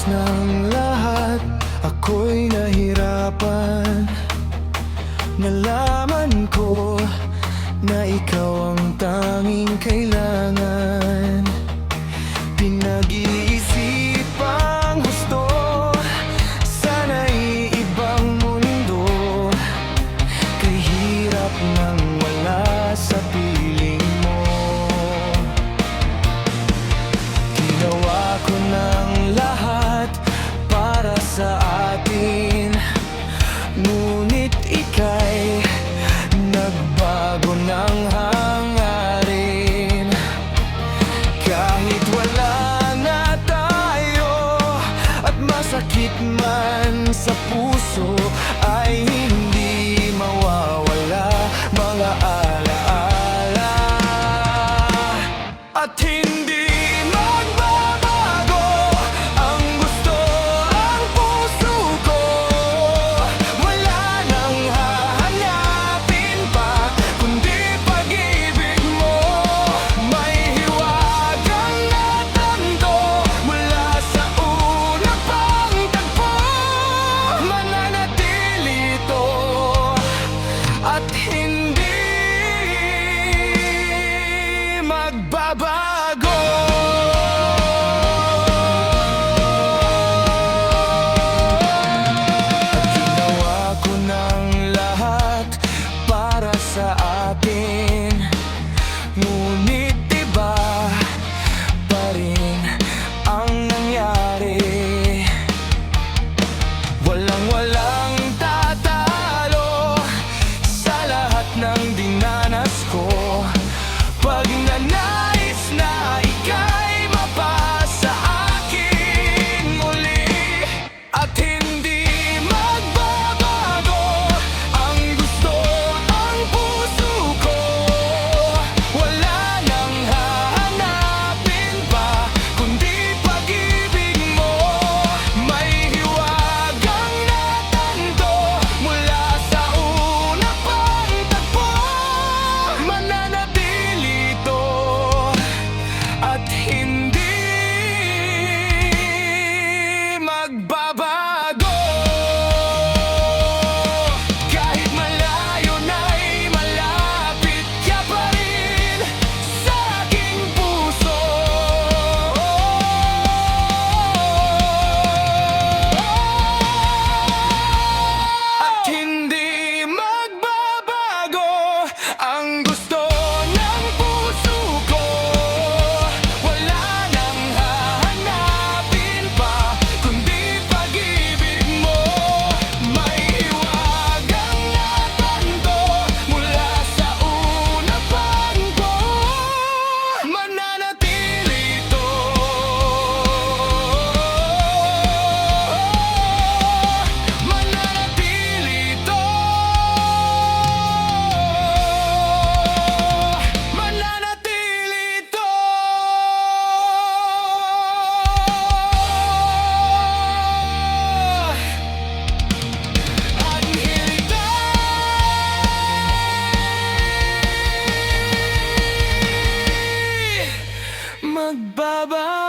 Ng lahat, ako'y nahirapan. Nalaman ko na ikaw ang tanging kailangan. Pinag-iisipang gusto, sana'y ibang mundo. Kay hirap nang wala sa piling mo. Ginawa ko ng lahat para sa atin, ngunit ika'y nagbago ng hangarin. Kahit wala na tayo at masakit man sa puso, ay hindi mawawala mga alaala. At hindi magbabago. At ginawa ko ng lahat para sa atin, ngunit iba pa rin ang nangyari. Walang tatalo sa lahat ng dinanas ko. Pag nanais na ika'y mapasa akin muli, at hindi magbabago ang gusto, ang puso ko. Wala nang hahanapin pa kundi pag-ibig mo. May hiwagang natanto mula sa una pang tagpo. Mananatili at hindi magbabago. Kahit malayo na'y malapit ka pa rin sa aking puso. At hindi magbabago ang gusto ng puso ko. Wala nang hahanapin pa kundi pag-ibig mo. May hiwagang natanto mula sa una pang ko. Mananatili ito. Mananatili ito. Mananatili ito. Angelita, magbabago.